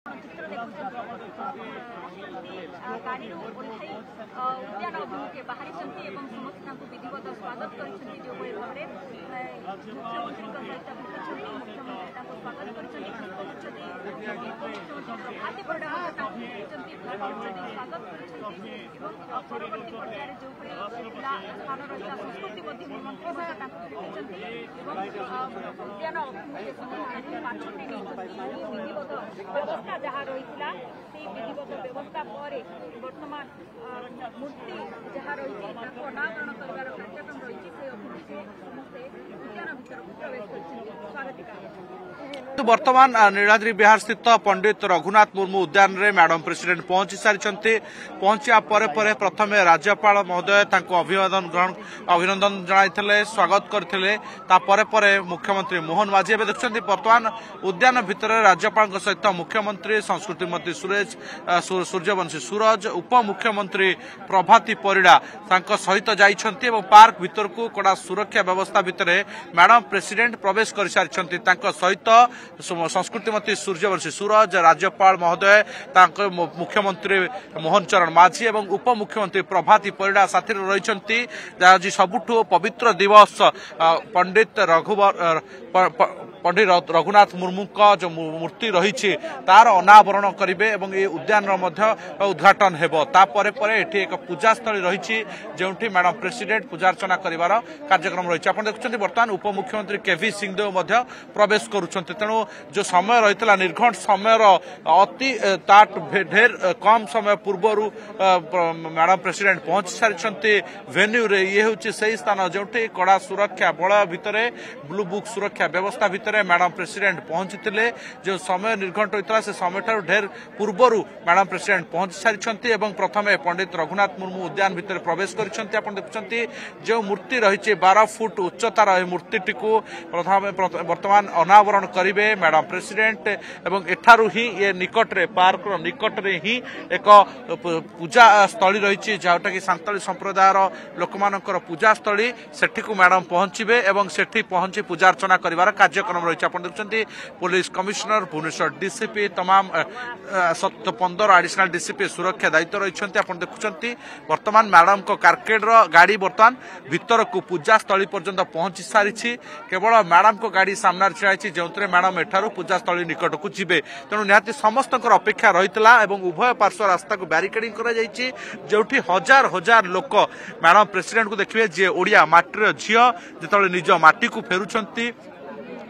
गाड़ी ओह्लाई उद्यान अभिमुखे बाहरी समस्त विधिवत स्वागत कर जो भाव में मुख्यमंत्री सहित भेटुं मुख्यमंत्री स्वागत प्रभाती परिणा स्वागत परवर्ती पर्यायर जो स्थान रही संस्कृति मंत्री उद्यान अभिमुखे पाछटी विधिवत व्यवस्था जहाँ रही विधिवत व्यवस्था पर वर्तमान मूर्ति जहाँ रही अनावरण कर कार्यक्रम रही समस्ते उद्यान भर प्रवेश कर स्वागतिका वर्तमान नीलाद्री विहार स्थित पंडित रघुनाथ मुर्मू उद्यान रे मैडम प्रेसिडेंट पहुंची सारी पहुंचा पर प्रथम राज्यपाल महोदय अभिनंदन जनाई स्वागत करते मुख्यमंत्री मोहन माझी एवं देखते वर्तमान उद्यान भितर राज्यपाल सहित मुख्यमंत्री संस्कृति मंत्री सूर्यवंशी सूरज उपमुख्यमंत्री प्रभाती परिड़ा सहित जाइछन्ति एवं पार्क भितर को कड़ा सुरक्षा व्यवस्था भितर मैडम प्रेसिडेंट प्रवेश कर सारी सहित संस्कृति मंत्री सूर्यवंशी सूरज राज्यपाल महोदय मुख्यमंत्री मोहन चरण माझी एवं उपमुख्यमंत्री प्रभाती परिड़ा साथी रही आज सबुठु पवित्र दिवस पंडित रघुनाथ मुर्मू का जो मूर्ति रही तार अनावरण करेंगे और ये उद्यान उद्घाटन होपर एक पूजास्थली रही जो मैडम प्रेसिडेंट पूजार्चना कर कार्यक्रम रही देखते बर्तमान उपमुख्यमंत्री केवी सिंहदेव प्रवेश करुँच तेणु जो समय रही निर्घंट समय अति ढेर कम समय पूर्वर मैडम प्रेसिडेंट पहुंची सारी वेन्यू रे ये हूँ से स्थान जो कड़ा सुरक्षा बल भितर ब्लू बुक सुरक्षा व्यवस्था भितर मैडम प्रेसिडेंट पहुंची जो समय निर्घंट होता से समय ढेर पूर्वर मैडम प्रेसिडेंट पहुंची सारी प्रथम पंडित रघुनाथ मुर्मू उद्यान भितर प्रवेश कर देखुं जो मूर्ति रही 12 फुट उच्चतार मूर्ति वर्तमान अनावरण करेंगे मैडम प्रेसिडेंट एवं एठारू ही ये निकटरे पार्क निकटरे ही एक पूजा स्थली रही जोटा कि सांताली संप्रदायर लोक मानकर पूजा स्थली सेठी को मैडम पहुंचे एवं सेठी पहुंची पूजार्चना कर कार्यक्रम रही देखते पुलिस कमिशनर भुवनेश्वर डीसीपी तमाम 15 एडिशनल डीसीपी सुरक्षा दायित्व रही देखुं वर्तमान मैडम को कारकेड गाड़ी वर्तमान भीतर को पूजा स्थली पर्यंत पहुंची सारी केवल मैडम को गाड़ी सामने छाई जो मैडम एठारू पूजास्थली निकट को जीवे तेणु निहाती समस्त अपेक्षा रही उभय पार्श्व रास्ता को बैरिकेडिंग जो हजार हजार लोक मैडम प्रेसिडेंट को देखिए जी ओडिया माटीर झील जो निज माटी को फेरुंट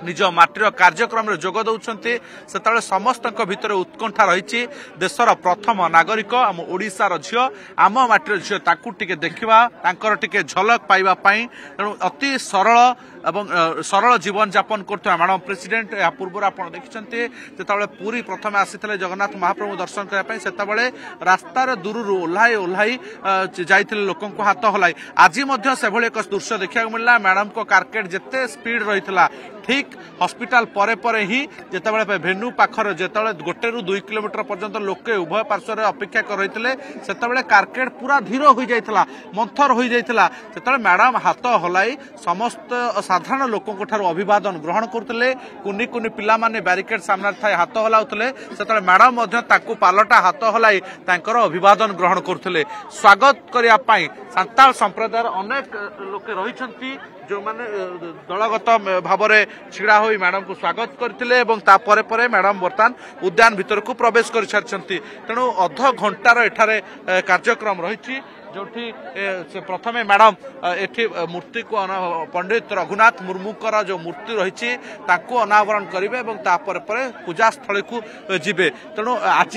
निज माटीर कार्यक्रम जोग दौरान से समस्त भितर उत्कंठा रही देशर प्रथम नागरिक आम ओडिशार झील आम माटीर झील ताकू टिके देखा टिके झलक पाइबा तेणु अति सरल एवं सरल जीवन जापन करते मैडम प्रेसिडेंट या पूर्व आप देखते जो पूरी प्रथम आसी जगन्नाथ महाप्रभु दर्शन करने से रास्तार दूर ओह्लाई ओह्लाई जाते लोक हाथ हलाई आज से एक दृश्य देखा मिलला मैडम को कारकेट जिते स्पीड रही ठीक हॉस्पिटल परे परे ही जिते भेन्यू पाखर जो 1 ରୁ 2 किलोमीटर पर्यंत लोके उभय पार्श्व अपेक्षा कर रही से कारकेट पूरा धीर हो जाता मंथर हो जाता से मैडम हाथ हलाई समस्त साधारण लोकों अभिवादन ग्रहण करते कुनी कुनी पिला माने बैरिकेड सामने थाए हाथ हलाउते से मैडम पालटा हाथ हलाई अभिवादन ग्रहण करते स्वागत करने सांताल संप्रदायर अनेक लोके रही जो माने दलगत भाव में छिड़ा हो मैडम को स्वागत करते मैडम बर्तमान उद्यान भीतर को प्रवेश कर सारी तेणु अध घंटार एठारे कार्यक्रम रही जो प्रथम मैडम एठी मूर्ति को पंडित रघुनाथ मुर्मू जो मूर्ति रही अनावरण करेंगे पूजास्थली को जीवे तेणु आज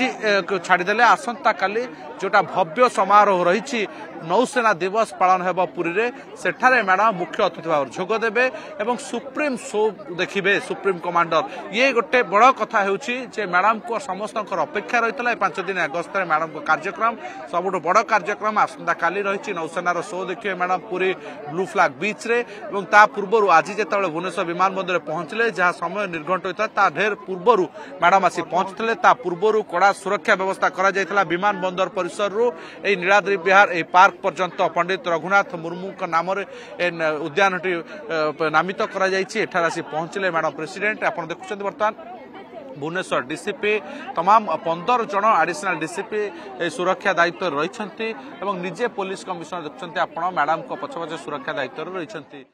छाड़देले आसंता काली जोटा भव्य समारोह रही नौसेना दिवस पालन होगा पुरी रे सेठारे मैडम मुख्य अतिथि भाव जोगदेवे एवं सुप्रीम शो देखिए सुप्रीम कमांडर ये गोटे बड़ कथा होची मैडम को समस्त अपेक्षा रही 5 दिन अगस्त मैडम को कार्यक्रम सबुठ बड़ कार्यक्रम आसंता काली रही नौसेनार शो देखिए मैडम पूरी ब्लू फ्लैग बीच रे एवं ता पूर्व आज जो भुवनेश्वर विमान बंदर पहुंचले जहाँ समय निर्घंट होता ढेर पूर्वर मैडम आसी पहुंचते पूर्वर कड़ा सुरक्षा व्यवस्था करा विमान बंदर परिसर नीलाद्री विहार ए पार्क पर्यंत पंडित रघुनाथ मुर्मू नाम उद्यान नामित कर पहुंचले मैडम प्रेसिडेंट आप देखुं बर्तमान भुवनेश्वर डीसीपी तमाम 15 जन एडिशनल डीसीपी सुरक्षा दायित्व रही निजे पुलिस कमिशनर देखते आपण मैडम को पछ पछ सुरक्षा दायित्व रही।